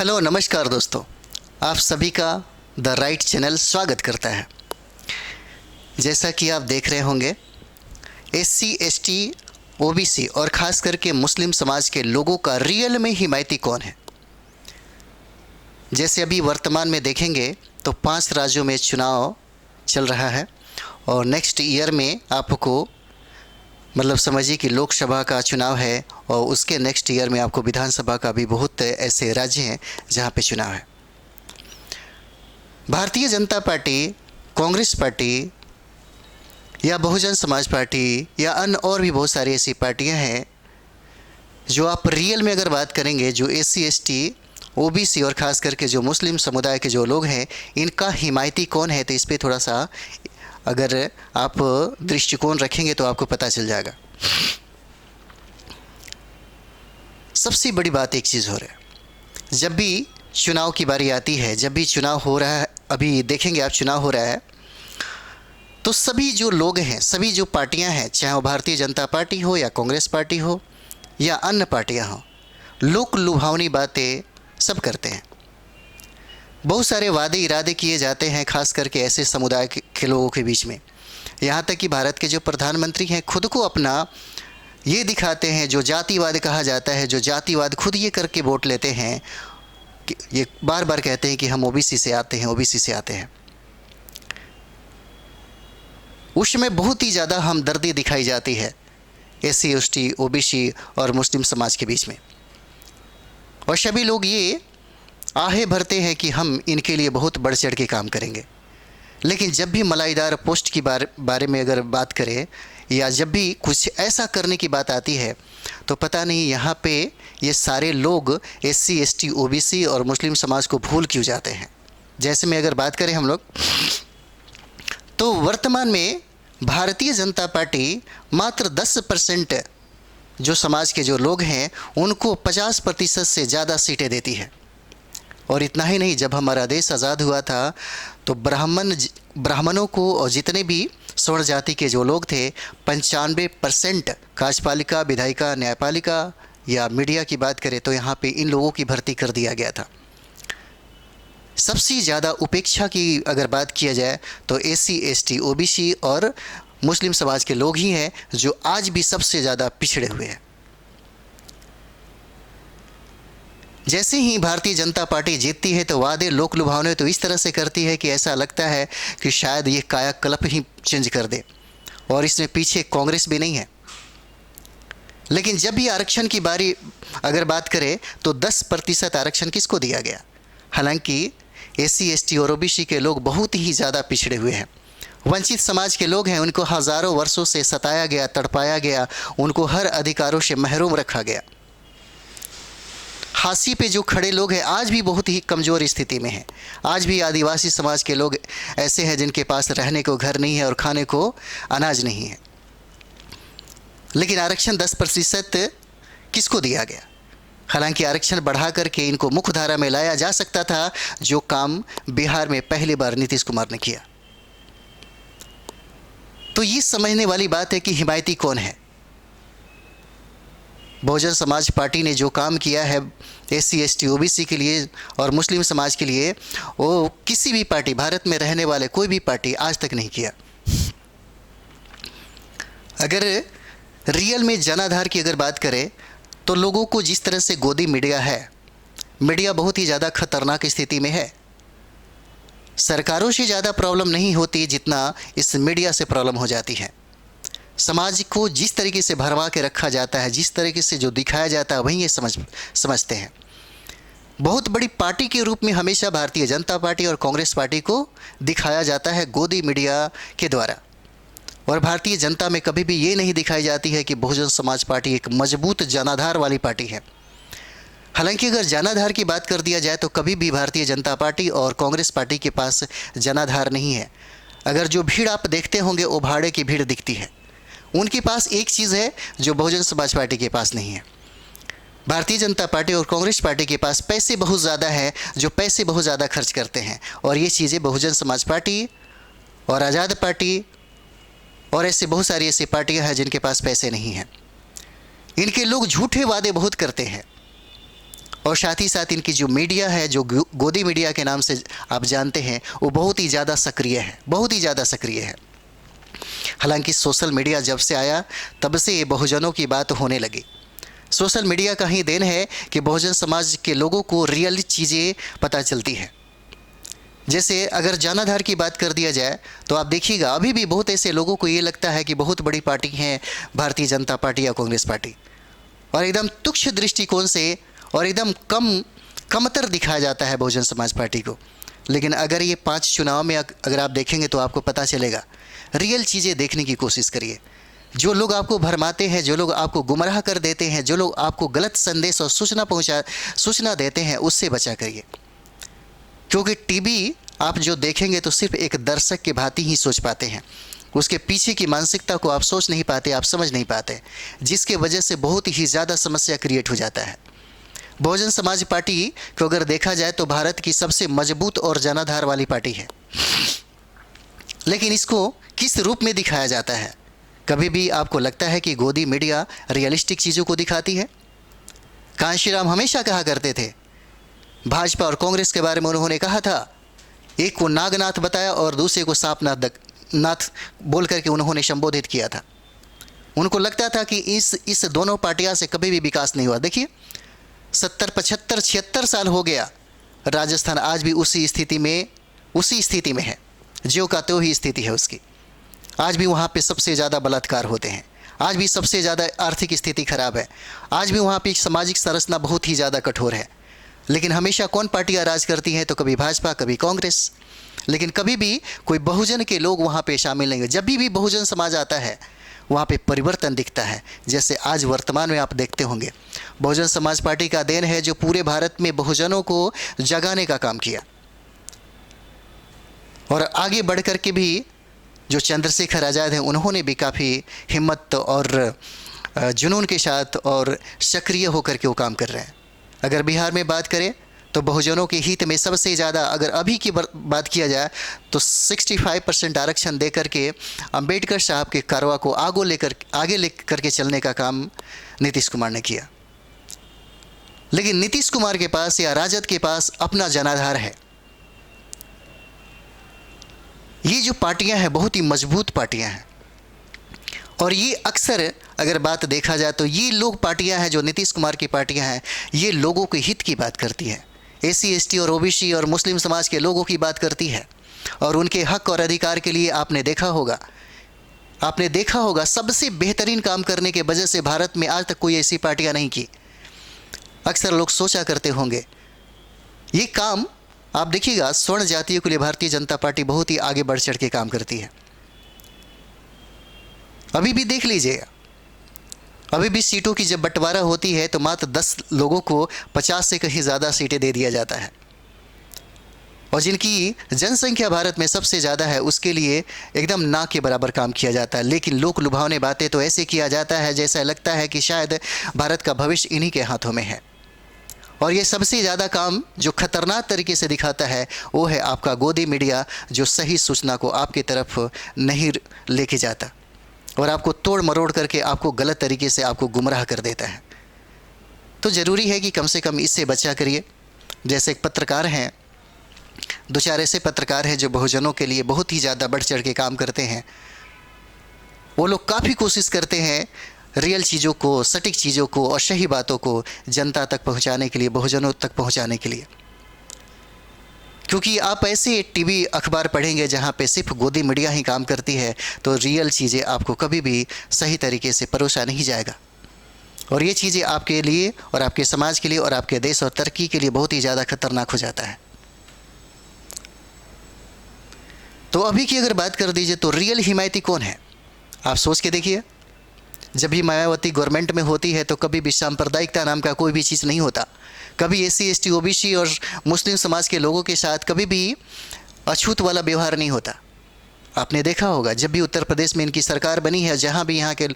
Hello नमस्कार दोस्तों, आप सभी का द राइट चैनल स्वागत करता है। जैसा कि आप देख रहे होंगे, एससी, एसटी, ओबीसी और ख़ास करके मुस्लिम समाज के लोगों का रियल में हिमायती कौन है। जैसे अभी वर्तमान में देखेंगे तो 5 राज्यों में चुनाव चल रहा है और नेक्स्ट ईयर में आपको मतलब समझिए कि लोकसभा का चुनाव है और उसके नेक्स्ट ईयर में आपको विधानसभा का भी बहुत ऐसे राज्य हैं जहां पे चुनाव है। भारतीय जनता पार्टी, कांग्रेस पार्टी या बहुजन समाज पार्टी या अन्य और भी बहुत सारी ऐसी पार्टियां हैं जो आप रियल में अगर बात करेंगे, जो एससी, एसटी, ओबीसी और ख़ास करके जो मुस्लिम समुदाय के जो लोग हैं, इनका हिमायती कौन है, तो इस पर थोड़ा सा अगर आप दृष्टिकोण रखेंगे तो आपको पता चल जाएगा। सबसे बड़ी बात एक चीज़ हो रहा है, जब भी चुनाव की बारी आती है, जब भी चुनाव हो रहा है, अभी देखेंगे आप चुनाव हो रहा है, तो सभी जो लोग हैं, सभी जो पार्टियां हैं, चाहे वो भारतीय जनता पार्टी हो या कांग्रेस पार्टी हो या अन्य पार्टियां हो, लोक लुभावनी बातें सब करते हैं। बहुत सारे वादे इरादे किए जाते हैं, खास करके ऐसे समुदाय के लोगों के बीच में। यहाँ तक कि भारत के जो प्रधानमंत्री हैं खुद को अपना ये दिखाते हैं, जो जातिवाद कहा जाता है, जो जातिवाद खुद ये करके वोट लेते हैं, कि ये बार बार कहते हैं कि हम ओबीसी से आते हैं, ओबीसी से आते हैं। उसमें बहुत ही ज़्यादा हमदर्दी दिखाई जाती है एससी, एसटी, ओबीसी और मुस्लिम समाज के बीच में, और सभी लोग ये आहें भरते हैं कि हम इनके लिए बहुत बढ़ चढ़ के काम करेंगे। लेकिन जब भी मलाईदार पोस्ट की बारे में अगर बात करें या जब भी कुछ ऐसा करने की बात आती है, तो पता नहीं यहाँ पे ये सारे लोग एससी, एसटी, ओबीसी और मुस्लिम समाज को भूल क्यों जाते हैं। जैसे में अगर बात करें हम लोग, तो वर्तमान में भारतीय जनता पार्टी मात्र 10% जो समाज के जो लोग हैं उनको 50% से ज़्यादा सीटें देती है। और इतना ही नहीं, जब हमारा देश आज़ाद हुआ था तो ब्राह्मणों को और जितने भी स्वर्ण जाति के जो लोग थे 95% कार्यपालिका, विधायिका, न्यायपालिका या मीडिया की बात करें तो यहाँ पे इन लोगों की भर्ती कर दिया गया था। सबसे ज़्यादा उपेक्षा की अगर बात किया जाए तो एससी, एसटी, ओबीसी और मुस्लिम समाज के लोग ही हैं जो आज भी सबसे ज़्यादा पिछड़े हुए हैं। जैसे ही भारतीय जनता पार्टी जीतती है तो वादे लोक लुभावने तो इस तरह से करती है कि ऐसा लगता है कि शायद ये कायाकल्प ही चेंज कर दे, और इसमें पीछे कांग्रेस भी नहीं है। लेकिन जब भी आरक्षण की बारी अगर बात करें तो 10% आरक्षण किसको दिया गया, हालांकि एससी, एसटी और ओबीसी के लोग बहुत ही ज़्यादा पिछड़े हुए हैं। वंचित समाज के लोग हैं, उनको हज़ारों वर्षों से सताया गया, तड़पाया गया, उनको हर अधिकारों से महरूम रखा गया। हाशी पे जो खड़े लोग हैं आज भी बहुत ही कमज़ोर स्थिति में हैं। आज भी आदिवासी समाज के लोग ऐसे हैं जिनके पास रहने को घर नहीं है और खाने को अनाज नहीं है। लेकिन आरक्षण 10% किसको दिया गया, हालांकि आरक्षण बढ़ा करके इनको मुख्य धारा में लाया जा सकता था, जो काम बिहार में पहली बार नीतीश कुमार ने किया। तो ये समझने वाली बात है कि हिमायती कौन है। बहुजन समाज पार्टी ने जो काम किया है एससी, एसटी, ओबीसी के लिए और मुस्लिम समाज के लिए, वो किसी भी पार्टी, भारत में रहने वाले कोई भी पार्टी आज तक नहीं किया। अगर रियल में जनाधार की अगर बात करें तो लोगों को जिस तरह से गोदी मीडिया है, मीडिया बहुत ही ज़्यादा खतरनाक स्थिति में है। सरकारों से ज़्यादा प्रॉब्लम नहीं होती जितना इस मीडिया से प्रॉब्लम हो जाती है। समाज को जिस तरीके से भरवा के रखा जाता है, जिस तरीके से जो दिखाया जाता है वहीं ये समझते हैं। बहुत बड़ी पार्टी के रूप में हमेशा भारतीय जनता पार्टी और कांग्रेस पार्टी को दिखाया जाता है गोदी मीडिया के द्वारा, और भारतीय जनता में कभी भी ये नहीं दिखाई जाती है कि बहुजन समाज पार्टी एक मजबूत जनाधार वाली पार्टी है। हालांकि अगर जनाधार की बात कर दिया जाए तो कभी भी भारतीय जनता पार्टी और कांग्रेस पार्टी के पास जनाधार नहीं है। अगर जो भीड़ आप देखते होंगे वो भाड़े की भीड़ दिखती है। उनके पास एक चीज़ है जो बहुजन समाज पार्टी के पास नहीं है। भारतीय जनता पार्टी और कांग्रेस पार्टी के पास पैसे बहुत ज़्यादा है, जो पैसे बहुत ज़्यादा खर्च करते हैं, और ये चीज़ें बहुजन समाज पार्टी और आज़ाद पार्टी और ऐसे बहुत सारी ऐसी पार्टियां हैं जिनके पास पैसे नहीं हैं। इनके लोग झूठे वादे बहुत करते हैं और साथ ही साथ इनकी जो मीडिया है, जो गोदी मीडिया के नाम से आप जानते हैं, वो बहुत ही ज़्यादा सक्रिय है, बहुत ही ज़्यादा सक्रिय है। हालांकि सोशल मीडिया जब से आया तब से ये बहुजनों की बात होने लगी। सोशल मीडिया का ही देन है कि बहुजन समाज के लोगों को रियल चीज़ें पता चलती है। जैसे अगर जनाधार की बात कर दिया जाए तो आप देखिएगा अभी भी बहुत ऐसे लोगों को ये लगता है कि बहुत बड़ी पार्टी है भारतीय जनता पार्टी या कांग्रेस पार्टी, और एकदम तुच्छ दृष्टिकोण से और एकदम कमतर दिखाया जाता है बहुजन समाज पार्टी को। लेकिन अगर ये 5 चुनाव में अगर आप देखेंगे तो आपको पता चलेगा। रियल चीज़ें देखने की कोशिश करिए। जो लोग आपको भरमाते हैं, जो लोग आपको गुमराह कर देते हैं, जो लोग आपको गलत संदेश और सूचना देते हैं, उससे बचा करिए। क्योंकि टीवी आप जो देखेंगे तो सिर्फ एक दर्शक के भांति ही सोच पाते हैं, उसके पीछे की मानसिकता को आप सोच नहीं पाते, आप समझ नहीं पाते, जिसके वजह से बहुत ही ज़्यादा समस्या क्रिएट हो जाता है। बहुजन समाज पार्टी को अगर देखा जाए तो भारत की सबसे मजबूत और जनाधार वाली पार्टी है, लेकिन इसको किस रूप में दिखाया जाता है? कभी भी आपको लगता है कि गोदी मीडिया रियलिस्टिक चीज़ों को दिखाती है? कांशीराम हमेशा कहा करते थे, भाजपा और कांग्रेस के बारे में उन्होंने कहा था, एक को नागनाथ बताया और दूसरे को सांपनाथ बोल करके उन्होंने संबोधित किया था। उनको लगता था कि इस दोनों पार्टियां से कभी भी विकास नहीं हुआ। देखिए 70, 75, 76 साल हो गया, राजस्थान आज भी उसी स्थिति में है, ज्यों का त्यों ही स्थिति है उसकी। आज भी वहाँ पे सबसे ज़्यादा बलात्कार होते हैं, आज भी सबसे ज़्यादा आर्थिक स्थिति खराब है, आज भी वहाँ पे सामाजिक संरचना बहुत ही ज़्यादा कठोर है। लेकिन हमेशा कौन पार्टियाँ राज करती हैं? तो कभी भाजपा, कभी कांग्रेस, लेकिन कभी भी कोई बहुजन के लोग वहाँ पे शामिल नहीं हुए। जब भी बहुजन समाज आता है वहाँ पे परिवर्तन दिखता है। जैसे आज वर्तमान में आप देखते होंगे, बहुजन समाज पार्टी का देन है जो पूरे भारत में बहुजनों को जगाने का काम किया, और आगे बढ़ कर के भी जो चंद्रशेखर आज़ाद हैं उन्होंने भी काफ़ी हिम्मत और जुनून के साथ और सक्रिय होकर के वो काम कर रहे हैं। अगर बिहार में बात करें तो बहुजनों के हित में सबसे ज़्यादा, अगर अभी की बात किया जाए तो 65% आरक्षण दे करके अंबेडकर साहब के कारवा को आगे लेकर के चलने का काम नीतीश कुमार ने किया। लेकिन नीतीश कुमार के पास या राजद के पास अपना जनाधार है। ये जो पार्टियां हैं बहुत ही मजबूत पार्टियां हैं, और ये अक्सर अगर बात देखा जाए तो ये लोग पार्टियां हैं जो नीतीश कुमार की पार्टियां हैं, ये लोगों के हित की बात करती है, एससी एसटी और ओबीसी और मुस्लिम समाज के लोगों की बात करती है, और उनके हक और अधिकार के लिए आपने देखा होगा सबसे बेहतरीन काम करने के वजह से भारत में आज तक कोई ऐसी पार्टियां नहीं की। अक्सर लोग सोचा करते होंगे ये काम, आप देखिएगा स्वर्ण जातियों के लिए भारतीय जनता पार्टी बहुत ही आगे बढ़ चढ़ के काम करती है। अभी भी देख लीजिएगा, अभी भी सीटों की जब बंटवारा होती है तो मात्र 10 लोगों को 50 से कहीं ज़्यादा सीटें दे दिया जाता है, और जिनकी जनसंख्या भारत में सबसे ज़्यादा है उसके लिए एकदम ना के बराबर काम किया जाता है। लेकिन लोक लुभावने बातें तो ऐसे किया जाता है जैसा लगता है कि शायद भारत का भविष्य इन्हीं के हाथों में है। और ये सबसे ज़्यादा काम जो खतरनाक तरीके से दिखाता है वो है आपका गोदी मीडिया, जो सही सूचना को आपकी तरफ नहीं लेके जाता और आपको तोड़ मरोड़ करके आपको गलत तरीके से आपको गुमराह कर देता है। तो ज़रूरी है कि कम से कम इससे बचा करिए। जैसे एक पत्रकार हैं, 2-4 ऐसे पत्रकार हैं जो बहुजनों के लिए बहुत ही ज़्यादा बढ़ चढ़ के काम करते हैं। वो लोग काफ़ी कोशिश करते हैं रियल चीज़ों को, सटीक चीज़ों को और सही बातों को जनता तक पहुंचाने के लिए, बहुजनों तक पहुंचाने के लिए। क्योंकि आप ऐसे टीवी अखबार पढ़ेंगे जहां पे सिर्फ गोदी मीडिया ही काम करती है तो रियल चीज़ें आपको कभी भी सही तरीके से परोसा नहीं जाएगा, और ये चीज़ें आपके लिए और आपके समाज के लिए और आपके देश और तरक्की के लिए बहुत ही ज़्यादा खतरनाक हो जाता है। तो अभी की अगर बात कर दीजिए तो रियल हिमायती कौन है? आप सोच के देखिए, जब भी मायावती गवर्नमेंट में होती है तो कभी भी सांप्रदायिकता नाम का कोई भी चीज़ नहीं होता, कभी एससी एसटी ओबीसी और मुस्लिम समाज के लोगों के साथ कभी भी अछूत वाला व्यवहार नहीं होता। आपने देखा होगा जब भी उत्तर प्रदेश में इनकी सरकार बनी है, जहाँ भी यहाँ के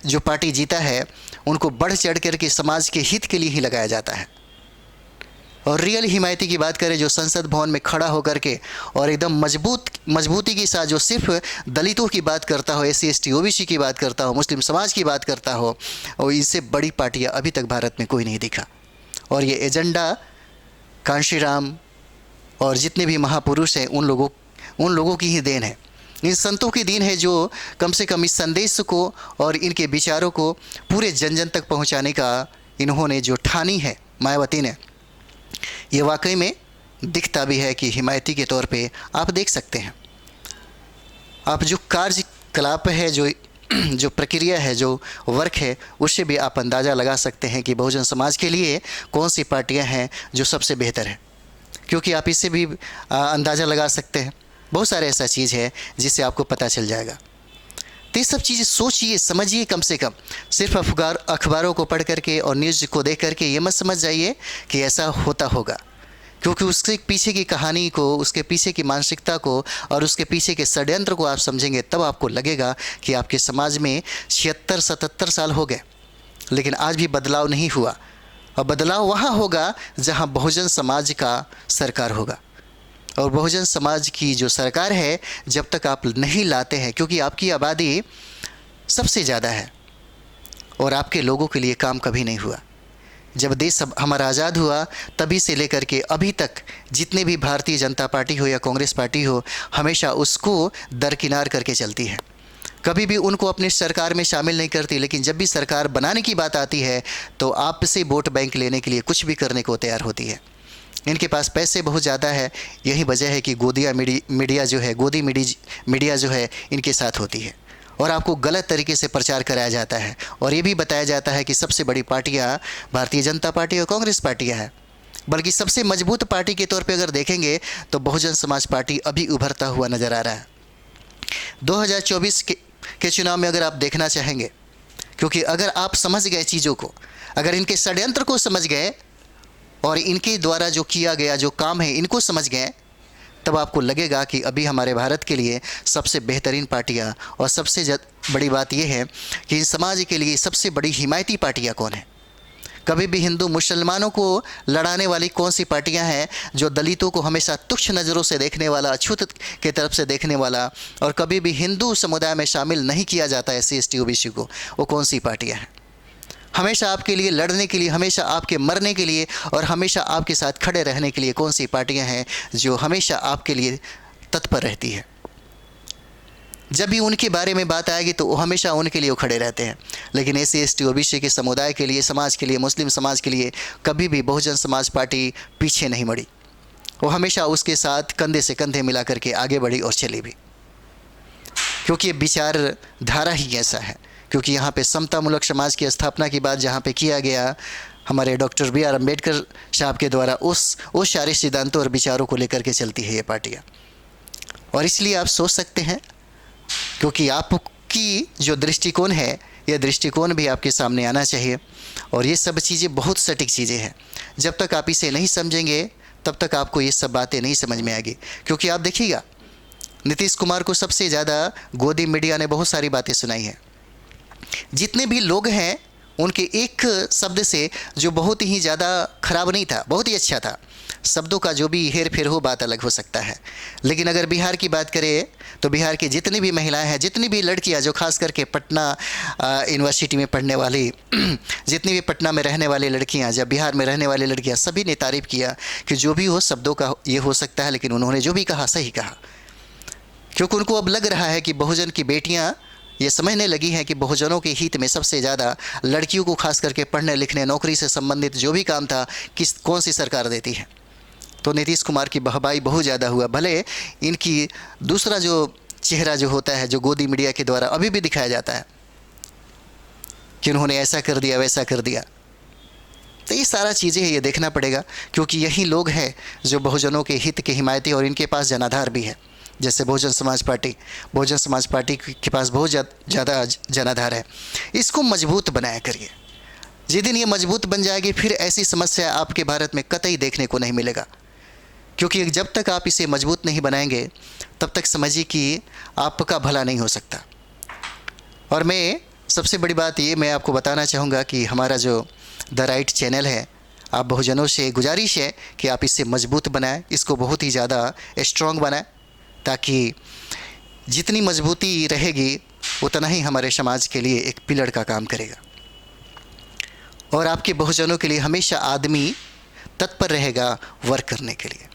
जो पार्टी जीता है उनको बढ़ चढ़ करके समाज के हित के लिए ही लगाया जाता है। और रियल हिमायती की बात करें जो संसद भवन में खड़ा होकर के और एकदम मजबूती के साथ जो सिर्फ दलितों की बात करता हो, एससी एसटी ओबीसी की बात करता हो, मुस्लिम समाज की बात करता हो, और इससे बड़ी पार्टियां अभी तक भारत में कोई नहीं दिखा। और ये एजेंडा कांशीराम और जितने भी महापुरुष हैं उन लोगों की ही देन है, इन संतों की देन है जो कम से कम इस संदेश को और इनके विचारों को पूरे जन जन तक पहुंचाने का इन्होंने जो ठानी है मायावती ने, ये वाकई में दिखता भी है कि हिमायती के तौर पे आप देख सकते हैं। आप जो कार्यकलाप है, जो प्रक्रिया है, जो वर्क है, उससे भी आप अंदाज़ा लगा सकते हैं कि बहुजन समाज के लिए कौन सी पार्टियां हैं जो सबसे बेहतर है, क्योंकि आप इससे भी अंदाज़ा लगा सकते हैं। बहुत सारे ऐसा चीज़ है जिससे आपको पता चल जाएगा। तो ये सब चीज़ें सोचिए, समझिए, कम से कम सिर्फ अखबारों को पढ़ करके और न्यूज़ को देख करके ये मत समझ जाइए कि ऐसा होता होगा, क्योंकि उसके पीछे की कहानी को, उसके पीछे की मानसिकता को और उसके पीछे के षड्यंत्र को आप समझेंगे तब आपको लगेगा कि आपके समाज में 76-77 साल हो गए लेकिन आज भी बदलाव नहीं हुआ। और बदलाव वहाँ होगा जहाँ बहुजन समाज का सरकार होगा। और बहुजन समाज की जो सरकार है, जब तक आप नहीं लाते हैं, क्योंकि आपकी आबादी सबसे ज़्यादा है और आपके लोगों के लिए काम कभी नहीं हुआ। जब देश हमारा आज़ाद हुआ तभी से लेकर के अभी तक जितने भी भारतीय जनता पार्टी हो या कांग्रेस पार्टी हो, हमेशा उसको दरकिनार करके चलती है, कभी भी उनको अपनी सरकार में शामिल नहीं करती। लेकिन जब भी सरकार बनाने की बात आती है तो आपसे वोट बैंक लेने के लिए कुछ भी करने को तैयार होती है। इनके पास पैसे बहुत ज़्यादा है, यही वजह है कि गोदी मीडिया जो है इनके साथ होती है और आपको गलत तरीके से प्रचार कराया जाता है और ये भी बताया जाता है कि सबसे बड़ी पार्टियां भारतीय जनता पार्टी और कांग्रेस पार्टियां हैं। बल्कि सबसे मजबूत पार्टी के तौर पे अगर देखेंगे तो बहुजन समाज पार्टी अभी उभरता हुआ नज़र आ रहा है। 2024 के चुनाव में अगर आप देखना चाहेंगे, क्योंकि अगर आप समझ गए चीज़ों को, अगर इनके षड्यंत्र को समझ गए और इनके द्वारा जो किया गया जो काम है इनको समझ गए, तब आपको लगेगा कि अभी हमारे भारत के लिए सबसे बेहतरीन पार्टियां और सबसे बड़ी बात यह है कि इस समाज के लिए सबसे बड़ी हिमायती पार्टियां कौन है। कभी भी हिंदू मुसलमानों को लड़ाने वाली कौन सी पार्टियां हैं, जो दलितों को हमेशा तुच्छ नज़रों से देखने वाला, अछूत के तरफ से देखने वाला, और कभी भी हिंदू समुदाय में शामिल नहीं किया जाता है SC ST OBC को, वो कौन सी पार्टियाँ हैं। हमेशा आपके लिए लड़ने के लिए, हमेशा आपके मरने के लिए और हमेशा आपके साथ खड़े रहने के लिए कौन सी पार्टियां हैं जो हमेशा आपके लिए तत्पर रहती है। जब भी उनके बारे में बात आएगी तो वो हमेशा उनके लिए वो खड़े रहते हैं। लेकिन SC ST OBC के समुदाय के लिए, समाज के लिए, मुस्लिम समाज के लिए कभी भी बहुजन समाज पार्टी पीछे नहीं मुड़ी। वो हमेशा उसके साथ कंधे से कंधे मिला करके आगे बढ़ी और चली भी, क्योंकि विचारधारा ही ऐसा है। क्योंकि यहाँ पे समतामूलक समाज की स्थापना की बात जहाँ पे किया गया हमारे डॉक्टर BR अम्बेडकर साहब के द्वारा, उस सारे सिद्धांतों और विचारों को लेकर के चलती है ये पार्टियाँ। और इसलिए आप सोच सकते हैं, क्योंकि आपकी जो दृष्टिकोण है, यह दृष्टिकोण भी आपके सामने आना चाहिए। और ये सब चीज़ें बहुत सटीक चीज़ें हैं। जब तक आप इसे नहीं समझेंगे तब तक आपको ये सब बातें नहीं समझ में आएगी। क्योंकि आप देखिएगा, नीतीश कुमार को सबसे ज़्यादा गोदी मीडिया ने बहुत सारी बातें सुनाई हैं। जितने भी लोग हैं उनके एक शब्द से, जो बहुत ही ज़्यादा खराब नहीं था, बहुत ही अच्छा था, शब्दों का जो भी हेर फेर हो बात अलग हो सकता है। लेकिन अगर बिहार की बात करें तो बिहार की जितनी भी महिलाएं हैं, जितनी भी लड़कियां, जो खास करके पटना यूनिवर्सिटी में पढ़ने वाली जितनी भी पटना में रहने वाली लड़कियां, जब बिहार में रहने वाली लड़कियां, सभी ने तारीफ़ किया कि जो भी हो शब्दों का ये हो सकता है, लेकिन उन्होंने जो भी कहा सही कहा। क्योंकि उनको अब लग रहा है कि बहुजन की बेटियाँ ये समझने लगी हैं कि बहुजनों के हित में सबसे ज़्यादा लड़कियों को खास करके पढ़ने लिखने, नौकरी से संबंधित जो भी काम था कौन सी सरकार देती है। तो नीतीश कुमार की वाहवाही बहुत ज़्यादा हुआ। भले इनकी दूसरा जो चेहरा जो होता है, जो गोदी मीडिया के द्वारा अभी भी दिखाया जाता है कि उन्होंने ऐसा कर दिया, वैसा कर दिया, तो ये सारा चीज़ें ये देखना पड़ेगा। क्योंकि यही लोग हैं जो बहुजनों के हित के हिमायती, और इनके पास जनाधार भी है। जैसे बहुजन समाज पार्टी के पास बहुत ज़्यादा जनाधार है। इसको मजबूत बनाया करिए। जिस दिन ये मजबूत बन जाएगी, फिर ऐसी समस्या आपके भारत में कतई देखने को नहीं मिलेगा। क्योंकि जब तक आप इसे मजबूत नहीं बनाएंगे तब तक समझिए कि आपका भला नहीं हो सकता। और मैं सबसे बड़ी बात ये मैं आपको बताना चाहूँगा कि हमारा जो द राइट चैनल है, आप बहुजनों से गुजारिश है कि आप इसे मजबूत बनाएं, इसको बहुत ही ज़्यादा स्ट्रॉन्ग बनाएं, ताकि जितनी मजबूती रहेगी उतना ही हमारे समाज के लिए एक पिलर का काम करेगा। और आपके बहुजनों के लिए हमेशा आदमी तत्पर रहेगा वर्क करने के लिए।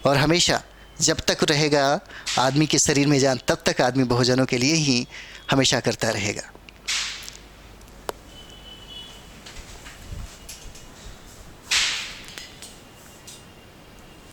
और हमेशा जब तक रहेगा आदमी के शरीर में जान, तब तक आदमी बहुजनों के लिए ही हमेशा करता रहेगा।